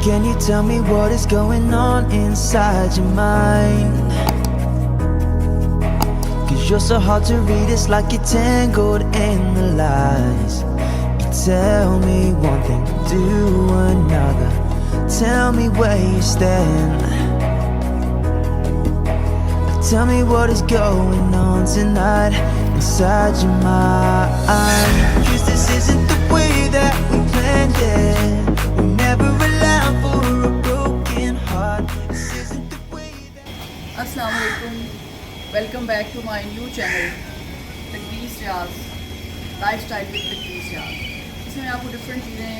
Can you tell me what is going on inside your mind? 'Cause you're so hard to read, it's like you're tangled in the lies. You tell me one thing, do another. Tell me where you stand. Tell me what is going on tonight inside your mind. 'Cause this isn't the way that we planned it. We never allowed for a broken heart. This isn't the way that... अस्सलाम वालेकुम, welcome back to my new channel Taqdees Riyaz lifestyle with Taqdees Riyaz. इसमें मैं आपको different चीज़ें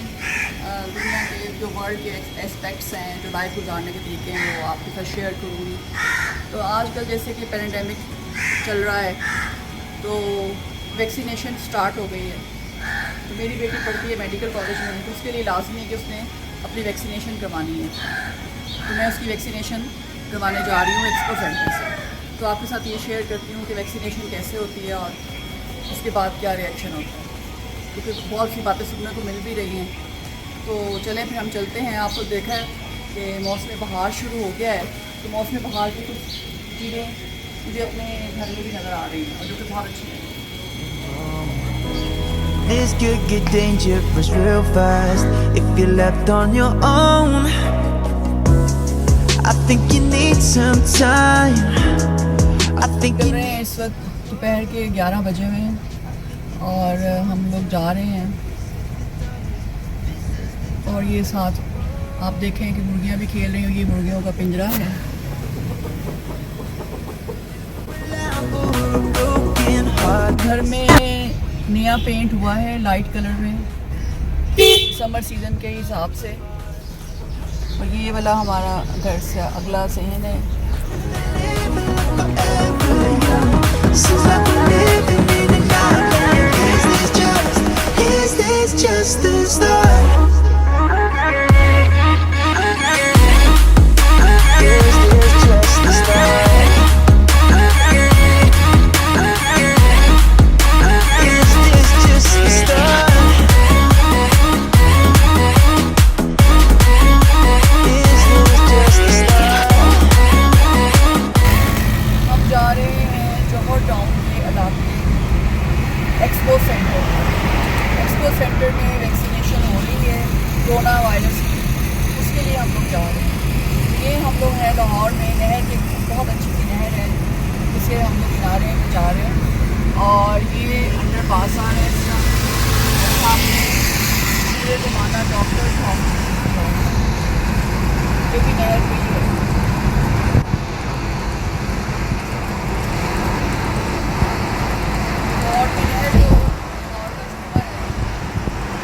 दुनिया के जो world के एस्पेक्ट्स हैं, जो लाइफ गुजारने के तरीके हैं, वो आपके साथ शेयर करूँगी। तो आजकल जैसे कि पैंडेमिक चल रहा है तो वैक्सीनेशन स्टार्ट हो गई है। तो मेरी बेटी पढ़ती है मेडिकल कॉलेज में, तो उसके लिए लाजमी है कि उसने अपनी वैक्सीनेशन करवानी है। तो मैं उसकी वैक्सीनेशन करवाने जा रही हूँ एक्सपो सेंटर से। तो आपके साथ ये शेयर करती हूँ कि वैक्सीनेशन कैसे होती है और उसके बाद क्या रिएक्शन होता है, क्योंकि बहुत सी बातें सुनने को मिल भी रही हैं। तो चलें फिर हम चलते हैं। आपको देखा है कि मौसम बहार शुरू हो गया है, तो मौसम बहार की कुछ चीज़ें मुझे अपने घर में भी नज़र आ रही हैं और जो कि बहुत अच्छी हैं। This could get dangerous real fast if you're left on your own. I think you need some time. I think चल you रहे हैं, इस वक्त दोपहर के 11 बजे हुए हैं और हम लोग जा रहे हैं। और ये साथ आप देखें कि मुर्गियाँ भी खेल रही हैं, ये मुर्गियों का पिंजरा है। घर में नया पेंट हुआ है लाइट कलर में समर सीज़न के हिसाब से। और ये वाला हमारा घर से अगला सहन है। seems like we're living in a nightmare. Is this just the start? Is this just the start? Is this just the start? Is this just the start? हम जा रहे हैं जोहर टाउन के इलाके एक्सपो सेंटर। एक्सपो सेंटर में vaccination हो रही है कोरोना वायरस की, उसके लिए हम लोग जा रहे हैं। ये हम लोग हैं लाहौर में, नहर के बहुत अच्छी सी नहर है, जिसे हम लोग किनारे जा रहे हैं। और ये अंडर पास आ रहे हैं इसका, और सामने ये जमाना डॉक्टर हॉस्पिटल जो कि नहर पे ही है। और की नहर जो लाहौर का शहर है,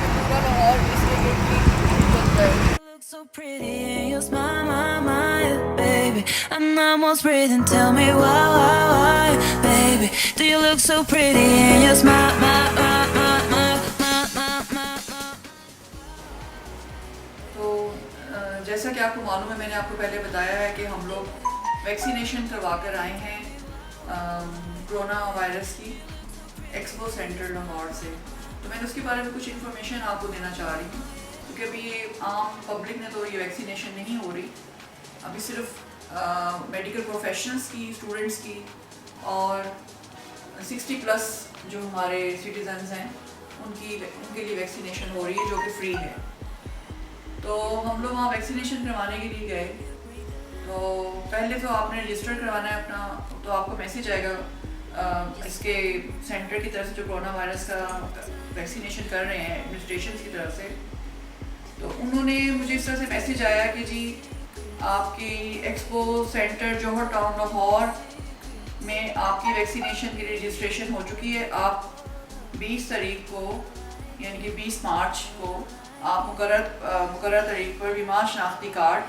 ये पूरा लाहौर इसके इर्द-गिर्द चलता है। Look so pretty in your smile, baby. I'm almost breathing. Tell me why, baby? Do you look so pretty in your smile? तो जैसा कि आपको मालूम है, मैंने आपको पहले बताया है कि हम लोग वैक्सीनेशन करवा कर आए हैं कोरोना वायरस की एक्सपो सेंटर लाहौर से। तो मैंने उसके बारे में कुछ इन्फॉर्मेशन आपको देना चाह रही हूँ, क्योंकि अभी ये आम पब्लिक ने तो ये वैक्सीनेशन नहीं हो रही। अभी सिर्फ मेडिकल प्रोफेशनल्स की, स्टूडेंट्स की और 60+ जो हमारे सिटीजन्स हैं उनके लिए वैक्सीनेशन हो रही है, जो कि फ्री है। तो हम लोग वहाँ वैक्सीनेशन करवाने के लिए गए। तो पहले तो आपने रजिस्टर करवाना है अपना, तो आपको मैसेज आएगा इसके सेंटर की तरफ से जो कोरोना वायरस का वैक्सीनेशन कर रहे हैं एडमिनिस्ट्रेशन की तरफ से। तो उन्होंने मुझे इस तरह से मैसेज आया कि जी आपकी एक्सपो सेंटर जोहर टाउन लाहौर में आपकी वैक्सीनेशन की रजिस्ट्रेशन हो चुकी है। आप 20 तारीख को यानी कि 20 मार्च को आप मुकर्रर तारीख पर बीमार शनाख्ती कार्ड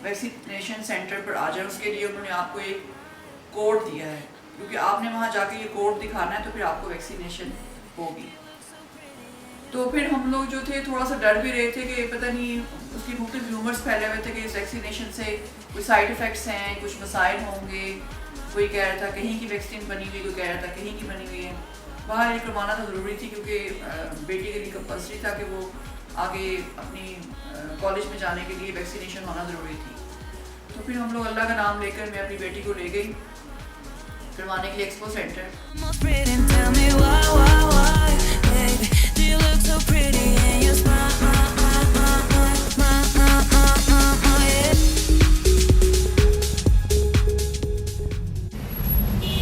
वैक्सीनेशन सेंटर पर आ जाए। उसके लिए उन्होंने आपको एक कोड दिया है, क्योंकि आपने वहाँ जाके ये कोड दिखाना है, तो फिर आपको वैक्सीनेशन होगी। तो फिर हम लोग जो थे थोड़ा सा डर भी रहे थे कि पता नहीं, उसकी मुख्तलिफ र्यूमर्स फैले हुए थे कि इस वैक्सीनेशन से कोई साइड इफ़ेक्ट्स हैं, कुछ मसाइल होंगे। कोई कह रहा था कहीं की वैक्सीन बनी हुई, कोई कह रहा था कहीं की बनी हुई है। बाहर ये करवाना तो ज़रूरी थी, क्योंकि बेटी के लिए कंपल्सरी था कि वो आगे अपनी कॉलेज में जाने के लिए वैक्सीनेशन होना ज़रूरी थी। तो फिर हम लोग अल्लाह का नाम लेकर मैं अपनी बेटी को ले गई करवाने के लिए एक्सपो सेंटर।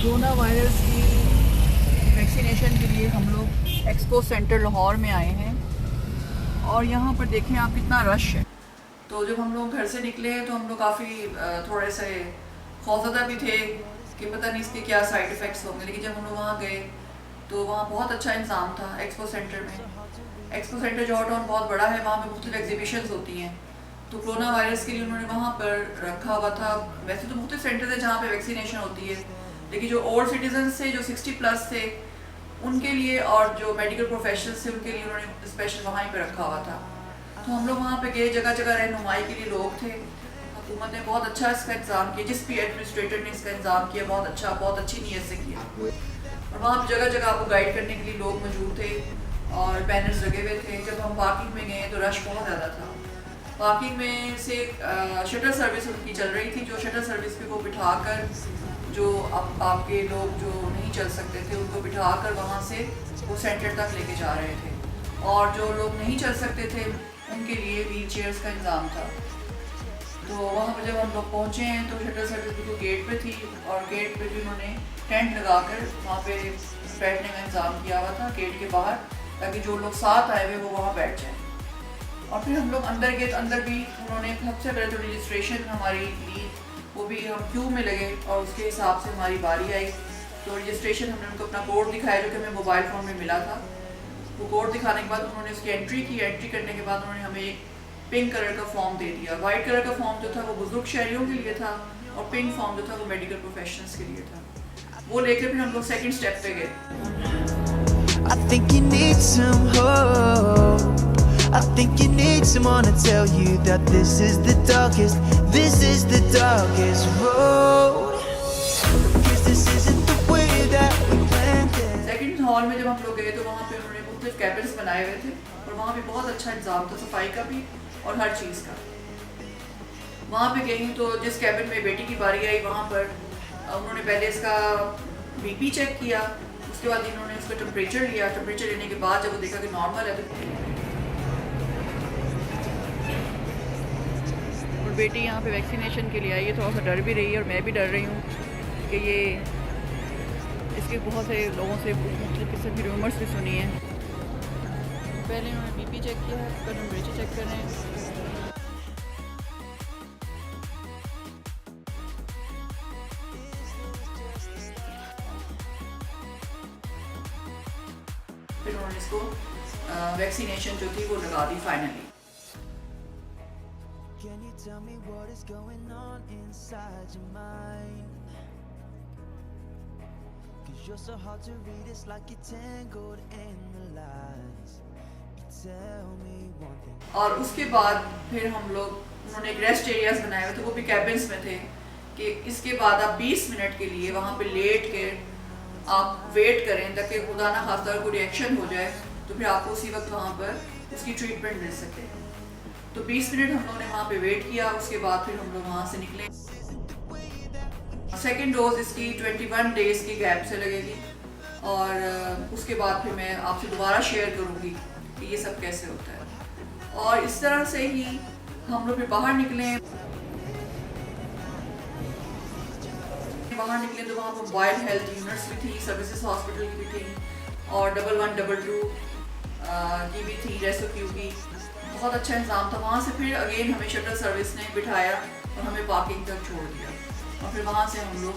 कोरोना वायरस की वैक्सीनेशन के लिए हम लोग एक्सपो सेंटर लाहौर में आए हैं और यहाँ पर देखें आप कितना रश है। तो जब हम लोग घर से निकले तो हम लोग काफ़ी थोड़े से खौफजदा भी थे कि पता नहीं इसके क्या साइड इफ़ेक्ट्स होंगे, लेकिन जब हम लोग वहाँ गए तो वहाँ बहुत अच्छा इंतज़ाम था एक्सपो सेंटर में। एक्सपो सेंटर जॉर्ज टाउन बहुत बड़ा है, वहाँ पे मुख्तलिफ एग्जीबिशंस होती हैं। तो कोरोना वायरस के लिए उन्होंने वहाँ पर रखा हुआ था। वैसे तो मुख्तलिफ सेंटर थे जहाँ पे वैक्सीनेशन होती है, लेकिन जो ओल्ड सिटीजन थे, जो 60+ थे, उनके लिए और जो मेडिकल प्रोफेशनल्स थे उनके लिए उन्होंने स्पेशल वहाँ पर रखा हुआ था। तो हम लोग वहाँ पे गए, जगह जगह रहनुमाई के लिए लोग थे। हुकूमत ने बहुत अच्छा इसका इंतज़ाम किया, जिस भी एडमिनिस्ट्रेटर ने इसका इंतज़ाम किया बहुत अच्छी नीयत से किया। और वहाँ पर जगह जगह आपको गाइड करने के लिए लोग मौजूद थे और बैनर्स लगे हुए थे। जब हम पार्किंग में गए तो रश बहुत ज़्यादा था। पार्किंग में से शटल सर्विस उनकी चल रही थी, जो शटल सर्विस पे वो बिठा कर जो आपके लोग जो नहीं चल सकते थे उनको बिठा कर वहाँ से वो सेंटर तक लेके जा रहे थे, और जो लोग नहीं चल सकते थे उनके लिए व्हील चेयर्स का इंतज़ाम था। तो वहाँ पर जब हम लोग पहुँचे हैं तो शटल सर्विस बिल्कुल गेट पे थी और गेट पे भी उन्होंने टेंट लगाकर वहाँ पे बैठने का इंतज़ाम किया हुआ था गेट के बाहर, ताकि जो लोग साथ आए हुए वो वहाँ बैठ जाएँ। और फिर हम लोग अंदर गए तो अंदर भी उन्होंने सबसे पहले तो रजिस्ट्रेशन हमारी ली, वो भी हम क्यू में लगे और उसके हिसाब से हमारी बारी आई। तो रजिस्ट्रेशन हमने उनको अपना कोड दिखाया जो कि हमें मोबाइल फ़ोन में मिला था। वो कोड दिखाने के बाद उन्होंने उसकी एंट्री की। एंट्री करने के बाद उन्होंने हमें एक पिंक कलर का फॉर्म दे दिया। वाइट कलर का फॉर्म जो था वो बुजुर्ग शहरियों के लिए था और पिंक फॉर्म जो था वो मेडिकल प्रोफेशनल्स के लिए था। वो लेकर फिर हम लोग सेकंड स्टेप पे गए। I think you need some hope. I think you need someone to tell you that this is the darkest road. 'Cause this isn't the way that we planned it. Second hall में जब हम लोग गए तो वहाँ पे उन्होंने मुख्तलिफ कैबिन्स बनाए हुए थे और वहाँ भी बहुत अच्छा इंतजाम था, सफाई का भी और हर चीज़ का। वहाँ पे गई तो जिस कैबिन में बेटी की बारी आई वहाँ पर उन्होंने पहले इसका BP चेक किया, उसके बाद इन्होंने इसका टेम्परेचर लिया। टेम्परेचर लेने के बाद जब वो देखा कि नॉर्मल है तो और बेटी यहाँ पे वैक्सीनेशन के लिए आई है। थोड़ा सा डर भी रही है और मैं भी डर रही हूँ कि ये इसके बहुत से लोगों से मुख्तलिफ किस्म की रूमर्स भी सुनी हैं। पहले उन्होंने BP चेक किया है, उसका टेम्परेचर चेक कर रहे हैं। फिर उन्होंने इसको वैक्सीनेशन जो थी वो लगा दी finally. Can you tell me what is going on inside your mind? 'Cause you're so hard to read, it's like you're tangled in the lies. You tell me one thing. और उसके बाद फिर हम लोग उन्होंने एक रेस्ट एरियाज बनाए हुए थे, वो भी कैबिन्स में थे कि इसके बाद आप 20 मिनट के लिए वहाँ पे लेट के आप वेट करें ताकि खुदा ना खास्ता कोई रिएक्शन हो जाए तो फिर आपको उसी वक्त वहाँ पर उसकी ट्रीटमेंट मिल सके। तो 20 मिनट हम लोगों ने वहाँ पे वेट किया। उसके बाद फिर हम लोग वहाँ से निकले। सेकेंड डोज इसकी 21 डेज़ की गैप से लगेगी और उसके बाद फिर मैं आपसे दोबारा शेयर करूँगी कि ये सब कैसे होता है। और इस तरह से ही हम लोग फिर बाहर निकले तो वहाँ पर मोबाइल हेल्थ यूनिट्स भी थी, सर्विसेज हॉस्पिटल की भी थी और 1122 की भी थी, रेस्क्यू की। बहुत अच्छा इंतजाम था। वहाँ से फिर अगेन हमें शटल सर्विस ने बिठाया और हमें पार्किंग तक छोड़ दिया और फिर वहाँ से हम लोग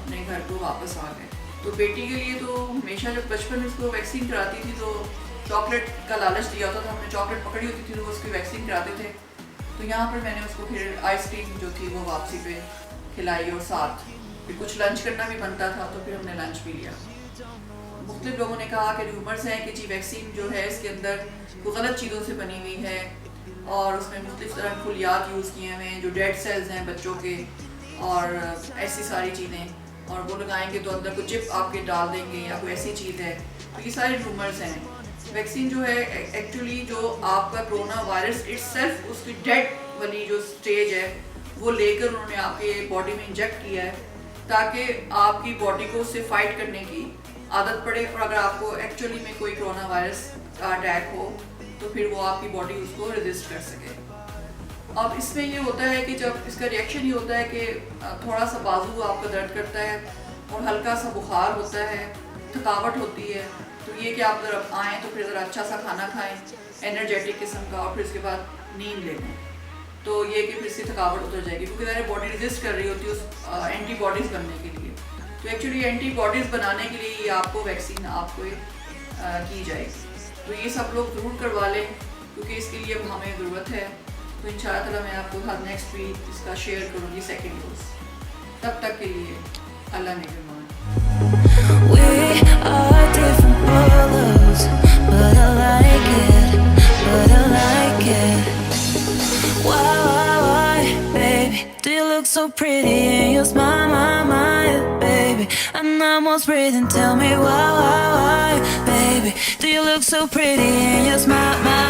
अपने घर को वापस आ गए। तो बेटी के लिए तो हमेशा जब बचपन में उसको वैक्सीन कराती थी तो चॉकलेट का लालच दिया होता था। हमने चॉकलेट पकड़ी होती थी तो वो उसकी वैक्सीन कराते थे। तो यहाँ पर मैंने उसको फिर आइसक्रीम जो थी वो वापसी पे खिलाई और साथ फिर कुछ लंच करना भी बनता था तो फिर हमने लंच भी लिया। मुख्तलिफ लोगों ने कहा कि रूमर्स हैं कि जी वैक्सीन जो है इसके अंदर वो गलत चीज़ों से बनी हुई है और उसमें मुख्तलिफ तरह के फुलियात यूज़ किए हुए हैं जो डेड सेल्स हैं बच्चों के और ऐसी सारी चीज़ें, और वो लगाएंगे तो अंदर कुछ चिप आपके डाल देंगे या कोई ऐसी चीज़ है। तो ये सारे रूमर्स हैं। वैक्सीन जो है एक्चुअली जो आपका कोरोना वायरस इटसेल्फ उसकी डेड वाली जो स्टेज है वो लेकर उन्होंने आपके बॉडी में इंजेक्ट किया है ताकि आपकी बॉडी को उससे फाइट करने की आदत पड़े, और अगर आपको एक्चुअली में कोई कोरोना वायरस का अटैक हो तो फिर वो आपकी बॉडी उसको रेजिस्ट कर सके। अब इसमें ये होता है कि जब इसका रिएक्शन ये होता है कि थोड़ा सा बाजू आपका दर्द करता है और हल्का सा बुखार होता है, थकावट होती है, तो ये कि आप जरा आएँ तो फिर ज़रा अच्छा सा खाना खाएँ एनर्जेटिक किस्म का, और फिर उसके बाद नींद ले लें, तो ये कि फिर इसकी थकावट उतर जाएगी क्योंकि हमारी बॉडी रेजिस्ट कर रही होती है उस एंटीबॉडीज़ बनने के लिए। तो एक्चुअली एंटीबॉडीज़ बनाने के लिए ये आपको वैक्सीन आपको की जाएगी, तो ये सब लोग ज़रूर करवा लें क्योंकि इसके लिए हमें ज़रूरत है। तो इंशाअल्लाह ताला मैं आपको हर नेक्स्ट वीक इसका शेयर करूँगी सेकेंड डोज। तब तक के लिए अल्लाह निगहबान। We are different colors, but I like it, but I like it. Why, baby, do you look so pretty in your smile, baby? I'm almost breathing, tell me why, baby, do you look so pretty in your smile, my.